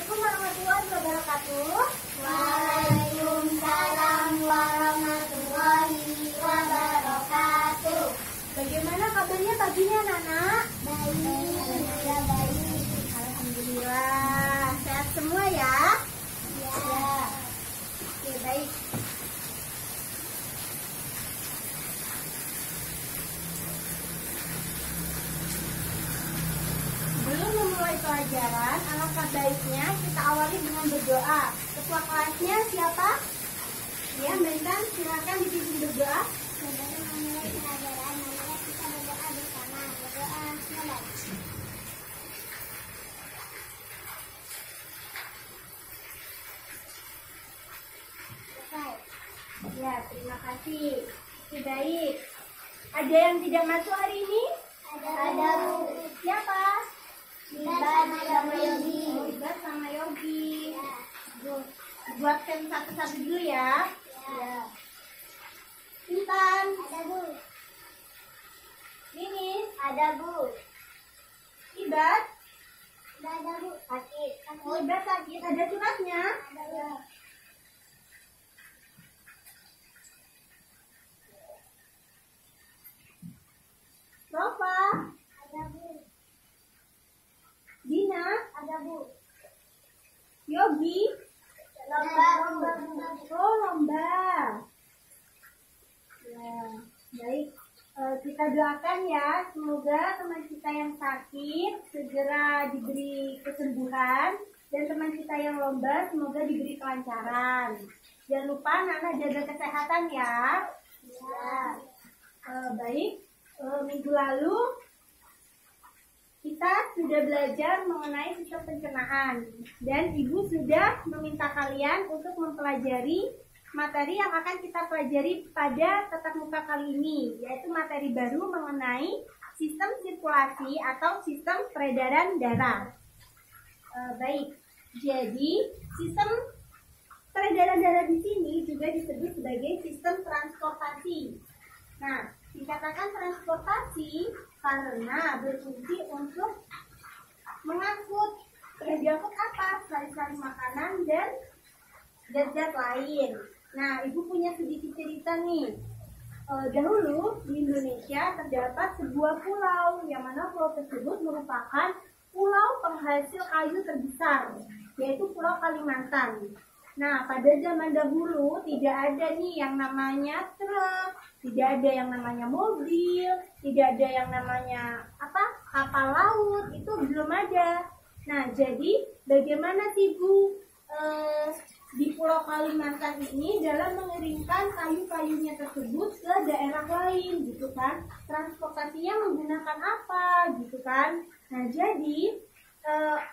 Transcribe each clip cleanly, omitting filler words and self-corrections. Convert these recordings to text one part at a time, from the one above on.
Assalamualaikum warahmatullahi wabarakatuh. Waalaikumsalam warahmatullahi wabarakatuh. Bagaimana kabarnya paginya, Nana? Baik. Alhamdulillah. Sehat semua ya? Ya. Oke, baik. Sebelum memulai pelajaran, alangkah baiknya kita awali dengan berdoa. Ketua kelasnya siapa? Ya, Mbak Intan, silakan dipimpin berdoa. Sebelum memulai pelajaran, marilah kita berdoa bersama. Berdoa, selamat. Selesai. Ya, terima kasih. Oke, baik. Ada yang tidak masuk hari ini? Ada, Bu. Siapa? Ibat sama Yogi. Ibat sama Yogi. Ya. Buatkan satu-satu dulu ya. Ya. Intan. Ada, Bu. Linis. Ada, Bu. Ibat. Ada, Bu. Sakit. Oh, Ibat sakit. Ada suratnya? Ada, Bu. Rofa. Ada, Bu. Dina. Ada, Bu. Yogi. Lomba, Bu. Oh, lomba. Ya, baik. Kita doakan ya, semoga teman kita yang sakit segera diberi kesembuhan dan teman kita yang lomba semoga diberi kelancaran. Jangan lupa Nana jaga kesehatan ya. Ya. Baik. Minggu lalu kita sudah belajar mengenai sistem pencernaan dan Ibu sudah meminta kalian untuk mempelajari materi yang akan kita pelajari pada tatap muka kali ini, yaitu materi baru mengenai sistem sirkulasi atau sistem peredaran darah. Baik, jadi sistem peredaran darah di sini juga disebut sebagai sistem transportasi. Nah, dikatakan transportasi karena berfungsi untuk mengangkut apa? Sari-sari makanan dan zat-zat lain. Nah, Ibu punya sedikit cerita nih. Dahulu di Indonesia terdapat sebuah pulau yang mana pulau tersebut merupakan pulau penghasil kayu terbesar, yaitu Pulau Kalimantan. Nah, pada zaman dahulu tidak ada nih yang namanya truk, tidak ada yang namanya mobil, tidak ada yang namanya kapal laut, itu belum ada. Nah, jadi bagaimana sih Bu di Pulau Kalimantan ini dalam mengirimkan kayu-kayunya tersebut ke daerah lain, gitu kan? Transportasinya menggunakan apa, gitu kan? Nah, jadi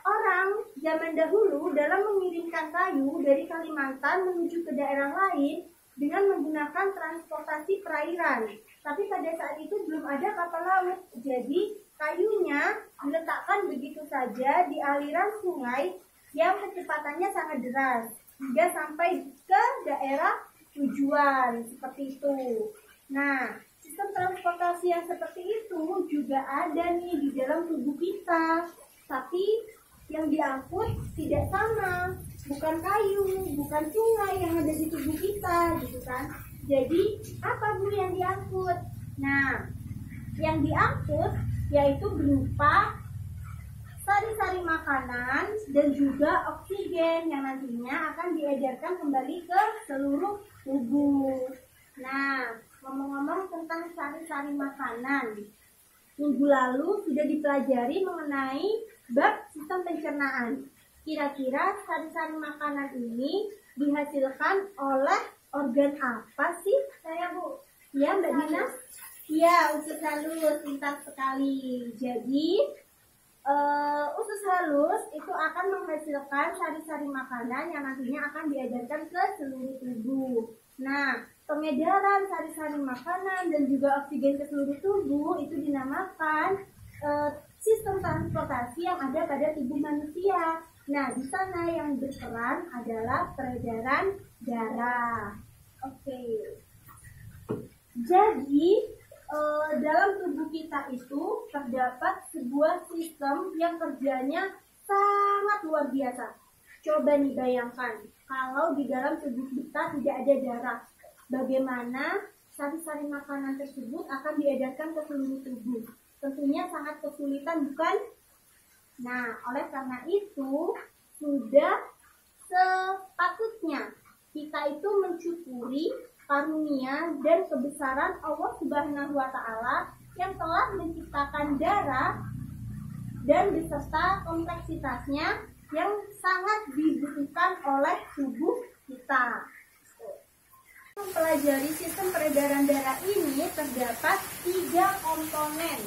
orang zaman dahulu dalam mengirimkan kayu dari Kalimantan menuju ke daerah lain dengan menggunakan transportasi perairan. Tapi pada saat itu belum ada kapal laut, jadi kayunya diletakkan begitu saja di aliran sungai yang kecepatannya sangat deras hingga sampai ke daerah tujuan, seperti itu. Nah, sistem transportasi yang seperti itu juga ada nih di dalam tubuh kita. Tapi yang diangkut tidak sama, bukan kayu, bukan sungai yang ada di tubuh kita, gitu kan. Jadi apa Bu yang diangkut? Nah, yang diangkut yaitu berupa sari-sari makanan dan juga oksigen yang nantinya akan diedarkan kembali ke seluruh tubuh. Nah, ngomong-ngomong tentang sari-sari makanan, minggu lalu sudah dipelajari mengenai bab sistem pencernaan. Kira-kira sari-sari makanan ini dihasilkan oleh organ apa sih? Saya Bu. Ya, Mbak Dina? Ya, usus halus, pintar sekali. Jadi usus halus itu akan menghasilkan sari-sari makanan yang nantinya akan diedarkan ke seluruh tubuh. Nah, pengedaran sari-sari makanan dan juga oksigen ke seluruh tubuh itu dinamakan sistem transportasi yang ada pada tubuh manusia. Nah, di sana yang berperan adalah peredaran darah. Oke. Jadi, dalam tubuh kita itu terdapat sebuah sistem yang kerjanya sangat luar biasa. Coba nih bayangkan, kalau di dalam tubuh kita tidak ada darah, bagaimana sari-sari makanan tersebut akan diedarkan ke seluruh tubuh? Tentunya sangat kesulitan, bukan? Nah, oleh karena itu, sudah sepatutnya kita itu mensyukuri karunia dan kebesaran Allah Subhanahu wa Ta'ala yang telah menciptakan darah dan beserta kompleksitasnya yang sangat dibutuhkan oleh tubuh kita. Mempelajari sistem peredaran darah ini terdapat 3 komponen.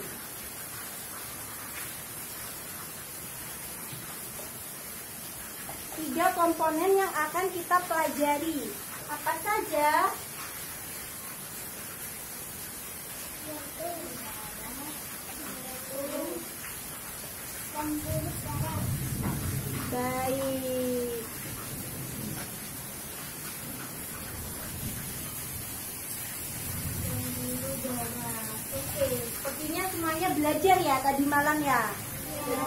Tiga komponen yang akan kita pelajari. Apa saja? Baik. Oke, sepertinya semuanya belajar ya tadi malam ya.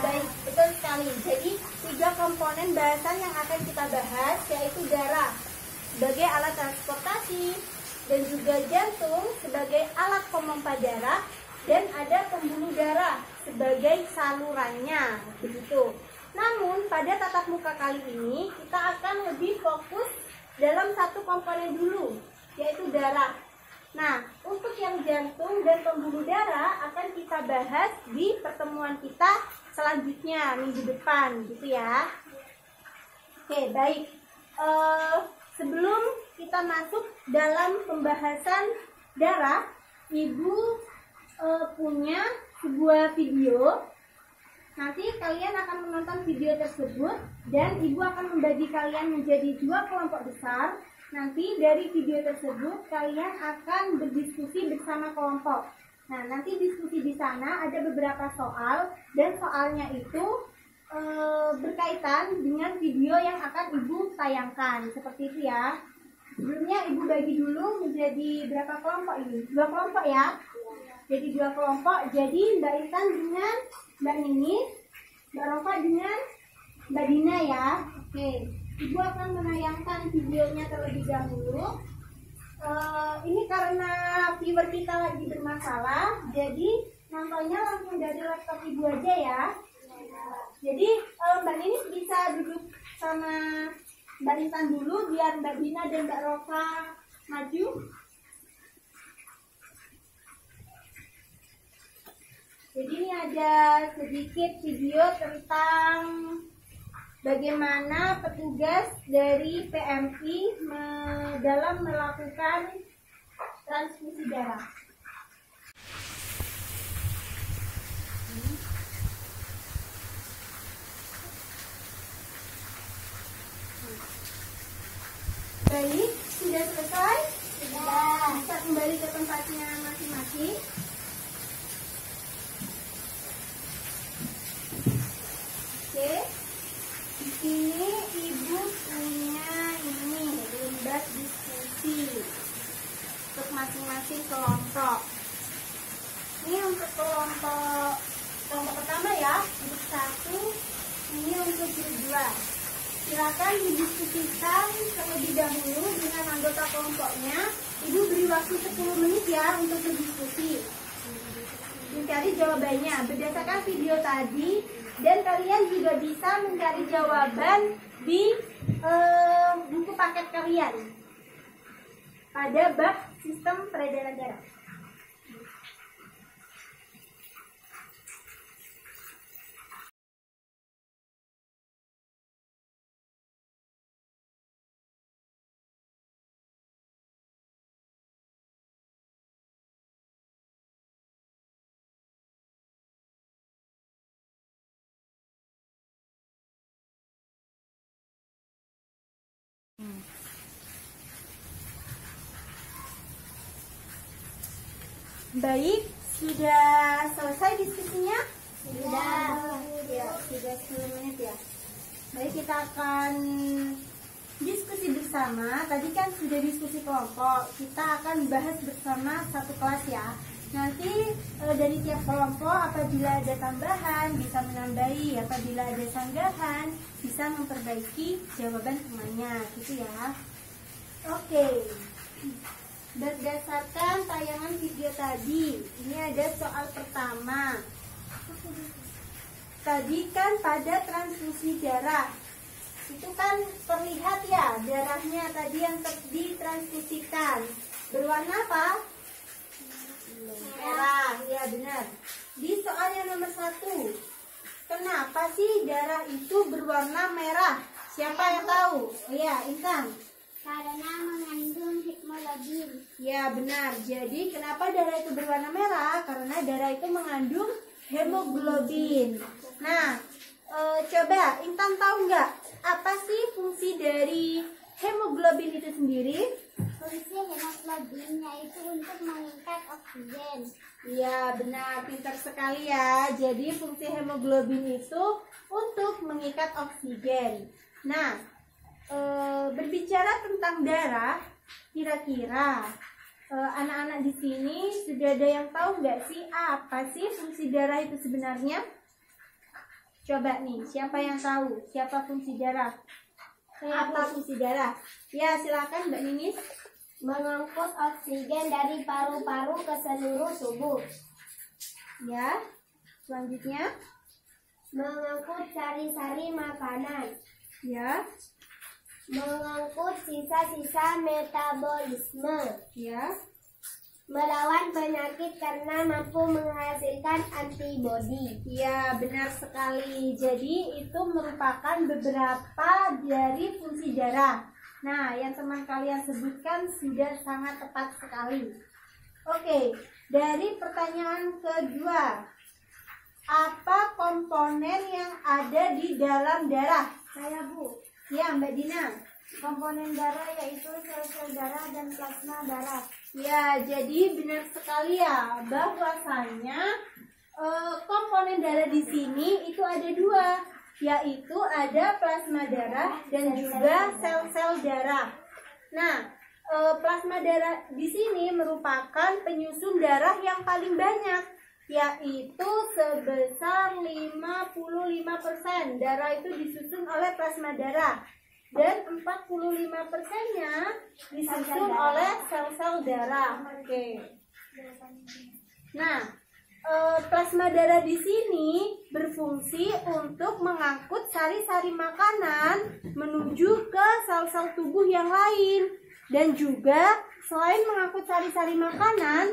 Baik, betul sekali. Jadi 3 komponen bahasan yang akan kita bahas yaitu darah sebagai alat transportasi dan juga jantung sebagai alat pemompa darah dan ada pembuluh darah sebagai salurannya, begitu. Namun pada tatap muka kali ini kita akan lebih fokus dalam satu komponen dulu, yaitu darah. Nah, untuk yang jantung dan pembuluh darah akan kita bahas di pertemuan kita selanjutnya minggu depan, gitu ya. Oke, baik. Sebelum kita masuk dalam pembahasan darah, Ibu punya sebuah video. Nanti kalian akan menonton video tersebut dan Ibu akan membagi kalian menjadi 2 kelompok besar. Nanti dari video tersebut kalian akan berdiskusi bersama kelompok. Nah, nanti diskusi di sana ada beberapa soal dan soalnya itu berkaitan dengan video yang akan Ibu tayangkan. Seperti itu ya. Sebelumnya Ibu bagi dulu menjadi berapa kelompok ini? 2 kelompok ya. Jadi 2 kelompok. Jadi Mbak Intan dengan Mbak Nini, Mbak Rofa dengan Mbak Dina ya. Oke, Ibu akan menayangkan videonya terlebih dahulu. Ini karena viewer kita lagi bermasalah, jadi nontonnya langsung dari laptop Ibu aja ya. Jadi Mbak Nini bisa duduk sama Mbak Intan dulu biar Mbak Dina dan Mbak Rofa maju. Jadi ini ada sedikit video tentang bagaimana petugas dari PMI dalam melakukan transfusi darah. Baik, sudah selesai? Sudah. Bisa kembali ke tempatnya masing-masing. Oke, di sini Ibu punya ini lembar diskusi untuk masing-masing kelompok. Ini untuk kelompok pertama ya, grup 1, ini untuk grup 2. Silakan didiskusikan terlebih dahulu dengan anggota kelompoknya. Ibu beri waktu 10 menit ya untuk berdiskusi. Mencari jawabannya berdasarkan video tadi. Dan kalian juga bisa mencari jawaban di buku paket kalian pada bab sistem peredaran darah. Baik, sudah selesai diskusinya? Sudah. Ya, sudah 10 menit ya. Baik, kita akan diskusi bersama. Tadi kan sudah diskusi kelompok. Kita akan bahas bersama satu kelas ya. Nanti dari tiap kelompok apabila ada tambahan bisa menambahi, apabila ada sanggahan bisa memperbaiki jawaban temannya, gitu ya. Oke. Berdasarkan tayangan video tadi, ini ada soal pertama. Tadi kan pada transfusi darah, itu kan terlihat ya darahnya tadi yang ditransfusikan berwarna apa? Merah, ya benar. Di soal yang nomor 1, kenapa sih darah itu berwarna merah? Siapa yang tahu? Oh ya, Intan. Karena mengandung hemoglobin. Ya benar. Jadi kenapa darah itu berwarna merah? Karena darah itu mengandung hemoglobin. Nah, coba Intan tahu nggak apa sih fungsi dari hemoglobin itu sendiri? Fungsi hemoglobin yaitu untuk mengikat oksigen. Iya benar, pintar sekali ya. Jadi fungsi hemoglobin itu untuk mengikat oksigen. Nah, berbicara tentang darah, kira-kira anak-anak di sini sudah ada yang tahu nggak sih apa sih fungsi darah itu sebenarnya? Coba nih, siapa yang tahu? Siapa fungsi darah? Apa fungsi darah? Ya, silakan Mbak Ninis. Mengangkut oksigen dari paru-paru ke seluruh tubuh. Ya, selanjutnya. Mengangkut sari-sari makanan. Ya, Mengangkut sisa-sisa metabolisme. ya. Melawan penyakit karena mampu menghasilkan antibodi. Ya, benar sekali. Jadi itu merupakan beberapa dari fungsi darah. Nah, yang teman kalian sebutkan sudah sangat tepat sekali. Oke, dari pertanyaan kedua. Apa komponen yang ada di dalam darah? Saya Bu, Ya, Mbak Dina. komponen darah yaitu sel-sel darah dan plasma darah. Ya, jadi benar sekali ya bahwasanya komponen darah di sini itu ada dua, yaitu ada plasma darah dan juga sel-sel darah. Nah, plasma darah di sini merupakan penyusun darah yang paling banyak, yaitu sebesar 55%. Darah itu disusun oleh plasma darah. Dan 45%-nya disusun oleh sel-sel darah. Oke. Nah, plasma darah di sini berfungsi untuk mengangkut sari-sari makanan menuju ke sel-sel tubuh yang lain. Dan juga selain mengangkut sari-sari makanan,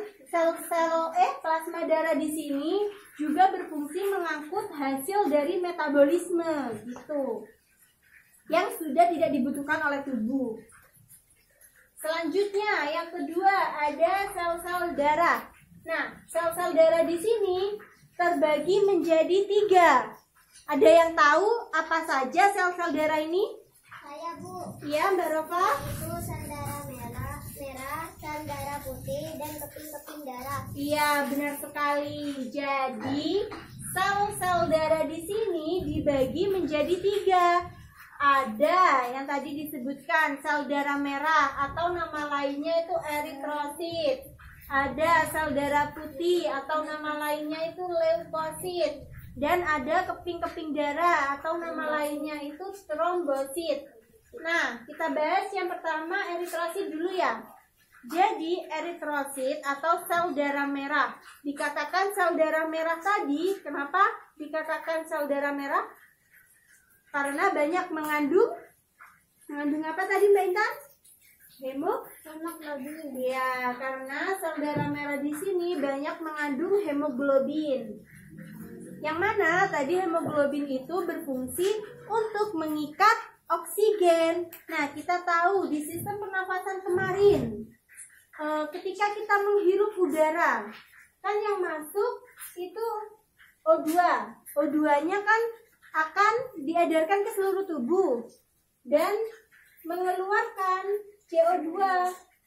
plasma darah di sini juga berfungsi mengangkut hasil dari metabolisme gitu, yang sudah tidak dibutuhkan oleh tubuh. Selanjutnya, yang kedua ada sel-sel darah. Nah, sel-sel darah di sini terbagi menjadi 3. Ada yang tahu apa saja sel-sel darah ini? Saya Bu, Ya, Mbak Rofa. itu sel darah merah, sel darah putih, dan keping-keping darah. Iya, benar sekali. Jadi, sel-sel darah di sini dibagi menjadi 3. Ada yang tadi disebutkan sel darah merah atau nama lainnya itu eritrosit. Ada sel darah putih atau nama lainnya itu leukosit. Dan ada keping-keping darah atau nama lainnya itu trombosit. Nah, kita bahas yang pertama eritrosit dulu ya. Jadi eritrosit atau sel darah merah. Dikatakan sel darah merah tadi, kenapa dikatakan sel darah merah? Karena banyak mengandung apa tadi Mbak Intan? Hemoglobin. Ya, karena sel darah merah di sini banyak mengandung hemoglobin. Yang mana tadi hemoglobin itu berfungsi untuk mengikat oksigen. Nah, kita tahu di sistem pernafasan kemarin, ketika kita menghirup udara, kan yang masuk itu O2. O2-nya kan akan diedarkan ke seluruh tubuh dan mengeluarkan CO2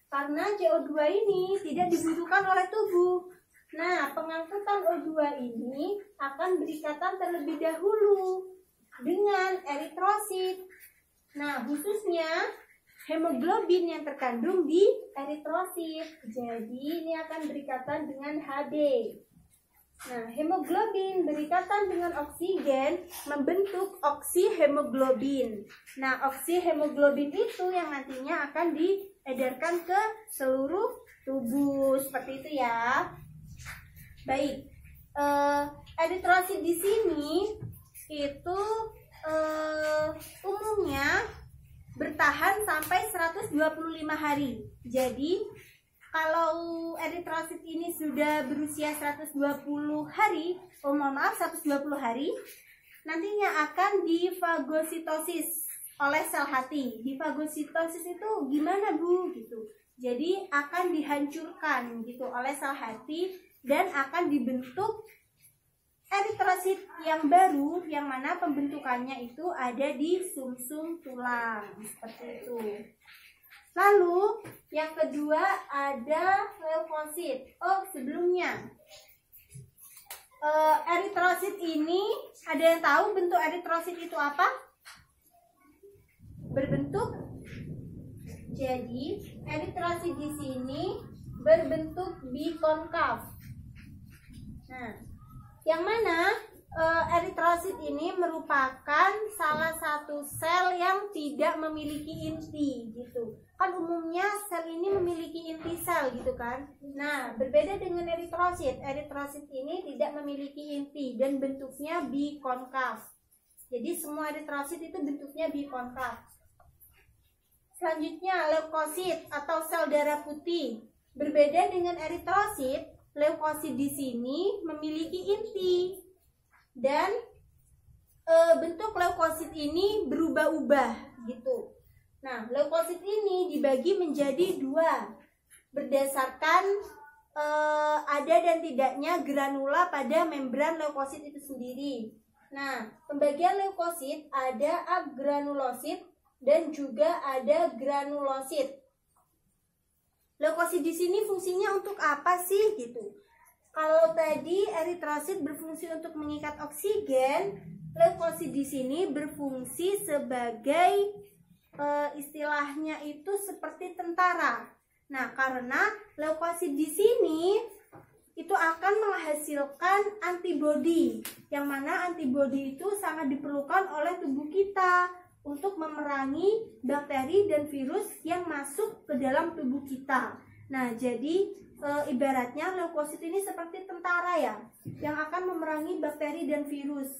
karena CO2 ini tidak dibutuhkan oleh tubuh. Nah, pengangkutan O2 ini akan berikatan terlebih dahulu dengan eritrosit. Nah, khususnya hemoglobin yang terkandung di eritrosit. Jadi ini akan berikatan dengan Hb. Nah, hemoglobin berikatan dengan oksigen membentuk oksihemoglobin. Nah, oksihemoglobin itu yang nantinya akan diedarkan ke seluruh tubuh seperti itu ya. Baik, eritrosit di sini itu umumnya bertahan sampai 125 hari. Jadi kalau eritrosit ini sudah berusia 120 hari, 120 hari, nantinya akan difagositosis oleh sel hati. Difagositosis itu gimana Bu? Gitu. Jadi akan dihancurkan gitu oleh sel hati dan akan dibentuk eritrosit yang baru, yang mana pembentukannya itu ada di sumsum tulang seperti itu. Lalu yang kedua ada leukosit. Oh sebelumnya eritrosit ini ada yang tahu bentuk eritrosit itu apa? Berbentuk. Jadi eritrosit di sini berbentuk bikonkav. Nah, yang mana eritrosit ini merupakan salah satu sel yang tidak memiliki inti gitu. Kan umumnya sel ini memiliki inti sel gitu kan. Nah, berbeda dengan eritrosit. Eritrosit ini tidak memiliki inti dan bentuknya bikonkav. Jadi semua eritrosit itu bentuknya bikonkav. Selanjutnya leukosit atau sel darah putih. Berbeda dengan eritrosit, leukosit di sini memiliki inti dan bentuk leukosit ini berubah-ubah gitu. Nah, leukosit ini dibagi menjadi dua berdasarkan ada dan tidaknya granula pada membran leukosit itu sendiri. Nah, pembagian leukosit ada agranulosit dan juga ada granulosit. Leukosit di sini fungsinya untuk apa sih gitu? Kalau tadi eritrosit berfungsi untuk mengikat oksigen, leukosit di sini berfungsi sebagai istilahnya itu seperti tentara. Nah, karena leukosit di sini itu akan menghasilkan antibodi, yang mana antibodi itu sangat diperlukan oleh tubuh kita untuk memerangi bakteri dan virus yang masuk ke dalam tubuh kita. Nah, jadi ibaratnya leukosit ini seperti tentara ya, yang akan memerangi bakteri dan virus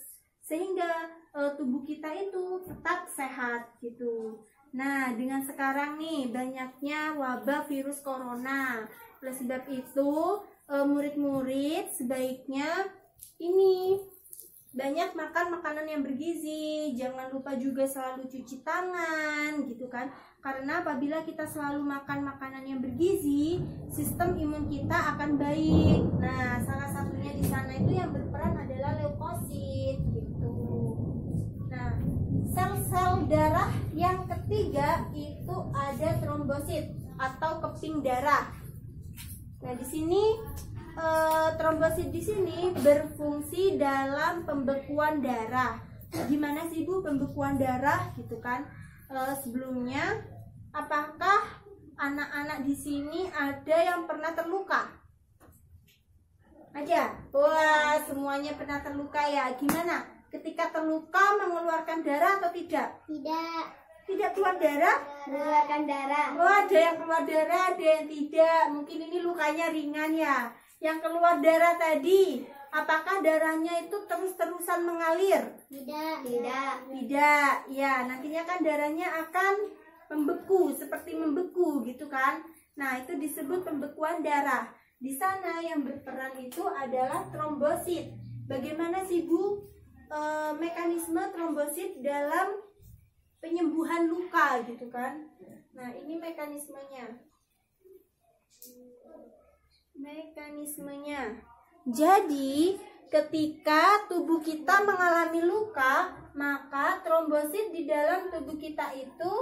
sehingga tubuh kita itu tetap sehat gitu. Nah, dengan sekarang nih banyaknya wabah virus corona. Oleh sebab itu, murid-murid sebaiknya ini banyak makan makanan yang bergizi, jangan lupa juga selalu cuci tangan gitu kan. Karena apabila kita selalu makan makanan yang bergizi, sistem imun kita akan baik. Nah, salah satunya di sana itu yang berperan adalah leukosit gitu. Nah, sel-sel darah yang ketiga itu ada trombosit atau keping darah. Nah, di sini trombosit di sini berfungsi dalam pembekuan darah. Gimana sih Bu pembekuan darah gitu kan? Sebelumnya, apakah anak-anak di sini ada yang pernah terluka? Aja? Wah, semuanya pernah terluka ya. Gimana? Ketika terluka mengeluarkan darah atau tidak? Tidak. Tidak keluar darah? Mengeluarkan darah. Oh, ada yang keluar darah, ada yang tidak. Mungkin ini lukanya ringan ya. Yang keluar darah tadi, apakah darahnya itu terus-terusan mengalir? Tidak. Tidak. Ya, nantinya kan darahnya akan membeku, seperti membeku gitu kan. Nah, itu disebut pembekuan darah. Di sana yang berperan itu adalah trombosit. Bagaimana sih Bu mekanisme trombosit dalam penyembuhan luka gitu kan? Nah, ini mekanismenya. Jadi, ketika tubuh kita mengalami luka, maka trombosit di dalam tubuh kita itu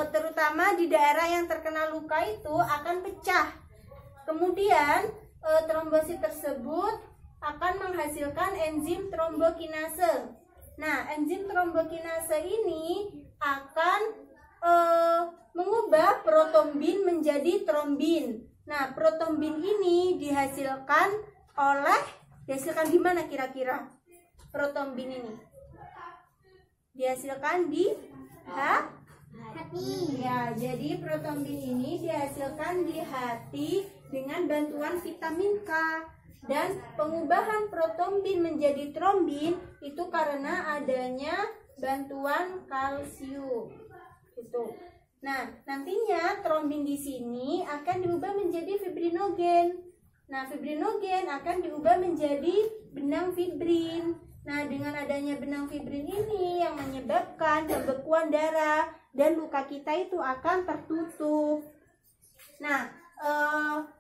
terutama di daerah yang terkena luka itu akan pecah. Kemudian trombosit tersebut akan menghasilkan enzim trombokinase. Nah, enzim trombokinase ini akan mengubah protombin menjadi trombin. Nah, protombin ini dihasilkan di mana kira-kira? Protombin ini dihasilkan di hati. Ya, jadi protombin ini dihasilkan di hati dengan bantuan vitamin K. Dan pengubahan protombin menjadi trombin itu karena adanya bantuan kalsium. Gitu. Nah, nantinya trombin di sini akan diubah menjadi fibrinogen. Nah, fibrinogen akan diubah menjadi benang fibrin. Nah, dengan adanya benang fibrin ini yang menyebabkan pembekuan darah dan luka kita itu akan tertutup. Nah,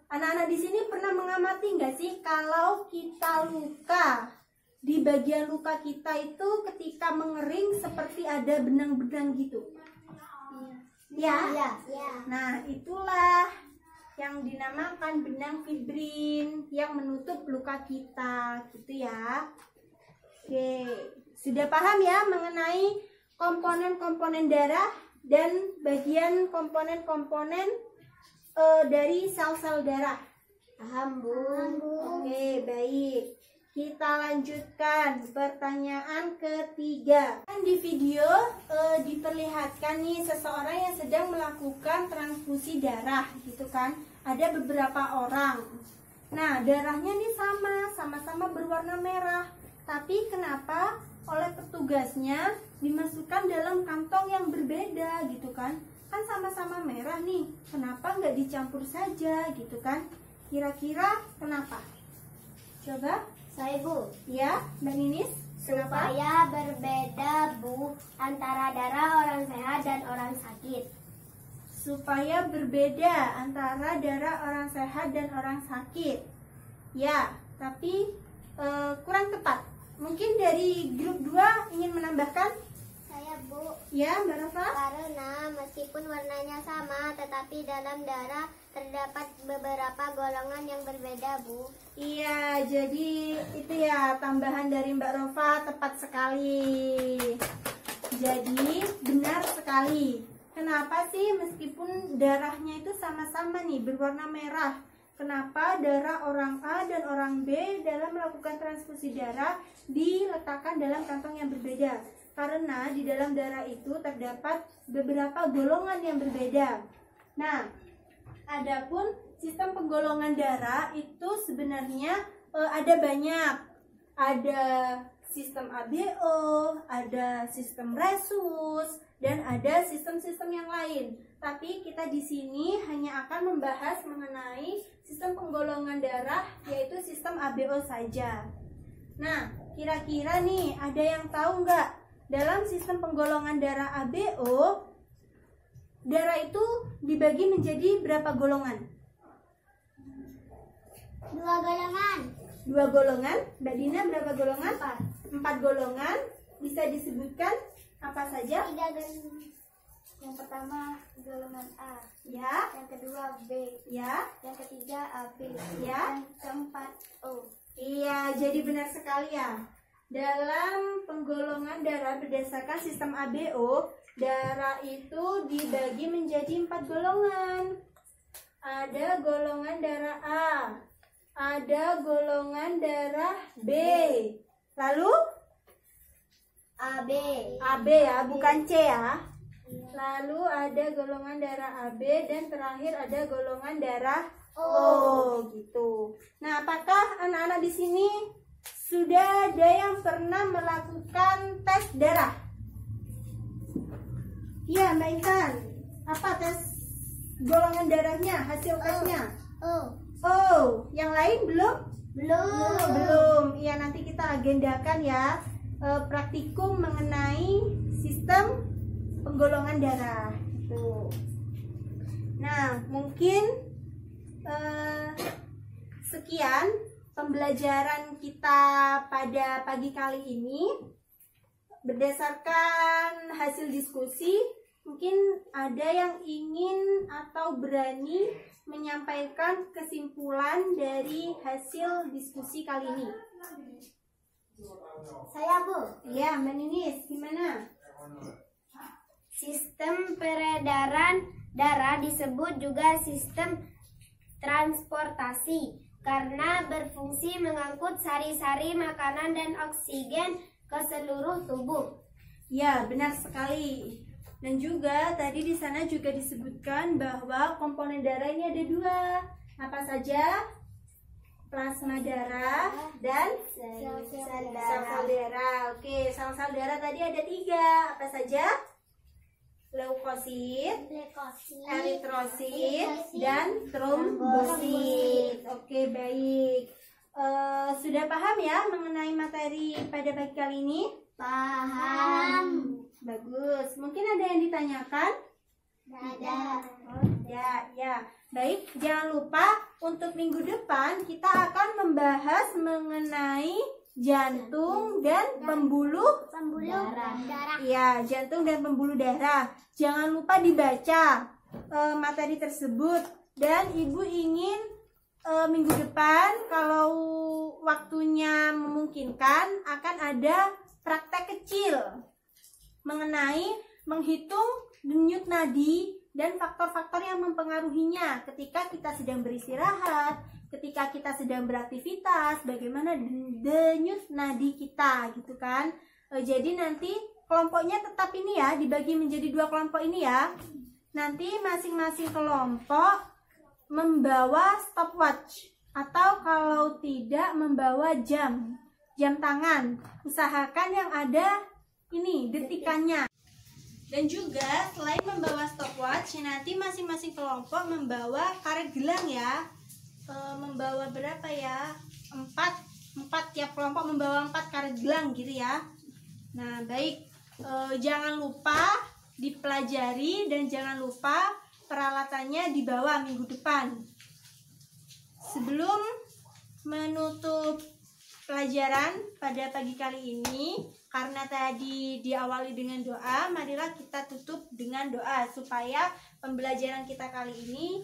anak-anak di sini pernah mengamati nggak sih kalau kita luka di bagian luka kita itu ketika mengering seperti ada benang-benang gitu? Ya. Nah, itulah yang dinamakan benang fibrin yang menutup luka kita, gitu ya. Oke, sudah paham ya mengenai komponen-komponen darah dan bagian komponen-komponen dari sel-sel darah? Paham, Bu? Oke, baik. Kita lanjutkan pertanyaan ketiga. Di video diperlihatkan nih seseorang yang sedang melakukan transfusi darah, gitu kan? Ada beberapa orang. Nah, darahnya nih sama-sama berwarna merah. Tapi kenapa oleh petugasnya dimasukkan dalam kantong yang berbeda, gitu kan? Kan sama-sama merah nih, kenapa nggak dicampur saja, gitu kan? Kira-kira kenapa? Coba. Saya, Bu. Ya, Mbak Ninis, kenapa? Supaya berbeda, Bu, antara darah orang sehat dan orang sakit. Supaya berbeda antara darah orang sehat dan orang sakit. Ya, tapi kurang tepat. Mungkin dari grup 2 ingin menambahkan? Saya, Bu. Ya, Mbak Nova? Karena meskipun warnanya sama, tetapi dalam darah terdapat beberapa golongan yang berbeda, Bu. Iya, jadi itu ya tambahan dari Mbak Rova, tepat sekali. Jadi benar sekali. Kenapa sih meskipun darahnya itu sama-sama nih berwarna merah, kenapa darah orang A dan orang B dalam melakukan transfusi darah diletakkan dalam kantong yang berbeda? Karena di dalam darah itu terdapat beberapa golongan yang berbeda. Nah, adapun sistem penggolongan darah itu sebenarnya ada banyak. Ada sistem ABO, ada sistem Rhesus, dan ada sistem-sistem yang lain. Tapi kita di sini hanya akan membahas mengenai sistem penggolongan darah, yaitu sistem ABO saja. Nah, kira-kira nih ada yang tahu nggak? Dalam sistem penggolongan darah ABO, darah itu dibagi menjadi berapa golongan? 2 golongan. 2 golongan. Mbak Dina berapa golongan? 4. 4 golongan. Bisa disebutkan apa saja? 3 golongan. Yang pertama golongan A. Ya. Yang kedua B. Ya. Yang ketiga AB. Ya. Yang keempat O. Iya, jadi benar sekali ya. Dalam penggolongan darah berdasarkan sistem ABO, darah itu dibagi menjadi 4 golongan. Ada golongan darah A, ada golongan darah B, lalu AB. AB ya, bukan C ya. Lalu ada golongan darah AB dan terakhir ada golongan darah O gitu. Nah, apakah anak-anak di sini sudah ada yang pernah melakukan tes darah? Iya, Mbak Intan. Apa tes golongan darahnya, hasil tesnya? Oh, yang lain belum? Belum. Iya, nanti kita agendakan ya praktikum mengenai sistem penggolongan darah. Tuh. Nah, mungkin sekian pembelajaran kita pada pagi kali ini. Berdasarkan hasil diskusi, mungkin ada yang ingin atau berani menyampaikan kesimpulan dari hasil diskusi kali ini. Saya, Bu. Ya, Mbak Ninis, gimana? Sistem peredaran darah disebut juga sistem transportasi karena berfungsi mengangkut sari-sari makanan dan oksigen ke seluruh tubuh. Ya, benar sekali. Dan juga tadi di sana juga disebutkan bahwa komponen darah ini ada 2. Apa saja? Plasma darah dan sel-sel darah. Oke, sel-sel darah tadi ada 3. Apa saja? Leukosit, eritrosit, dan trombosit. Oke, baik. Sudah paham ya mengenai materi pada pagi kali ini? Paham. Bagus. Mungkin ada yang ditanyakan? Ada. Ya. Baik, jangan lupa untuk minggu depan kita akan membahas mengenai jantung dan pembuluh darah. Iya, jantung dan pembuluh darah. Jangan lupa dibaca materi tersebut. Dan Ibu ingin minggu depan kalau waktunya memungkinkan akan ada praktek kecil mengenai menghitung denyut nadi dan faktor-faktor yang mempengaruhinya ketika kita sedang beristirahat, ketika kita sedang beraktivitas, bagaimana denyut nadi kita gitu kan. Jadi nanti kelompoknya tetap ini ya, dibagi menjadi 2 kelompok ini ya. Nanti masing-masing kelompok membawa stopwatch atau kalau tidak membawa jam tangan. Usahakan yang ada ini detikannya. Dan juga selain membawa stopwatch, nanti masing-masing kelompok membawa karet gelang ya. Membawa berapa ya? 4 tiap kelompok membawa 4 karet gelang gitu ya. Nah, baik. Jangan lupa dipelajari dan jangan lupa peralatannya dibawa minggu depan. Sebelum menutup pelajaran pada pagi kali ini, karena tadi diawali dengan doa, marilah kita tutup dengan doa supaya pembelajaran kita kali ini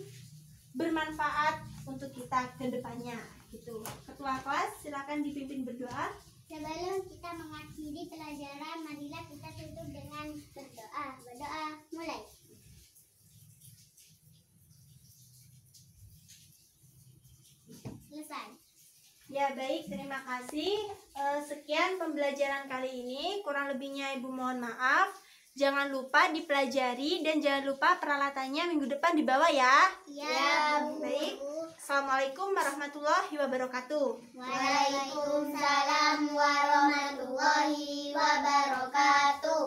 bermanfaat untuk kita ke depannya gitu. Ketua kelas silakan dipimpin berdoa. Sebelum kita mengakhiri pelajaran, marilah kita tutup dengan berdoa. Berdoa, mulai. Selesai. Ya baik, terima kasih. Sekian pembelajaran kali ini. Kurang lebihnya Ibu mohon maaf. Jangan lupa dipelajari dan jangan lupa peralatannya minggu depan dibawa ya. Ya, Bu. Baik. Assalamualaikum warahmatullahi wabarakatuh. Waalaikumsalam warahmatullahi wabarakatuh.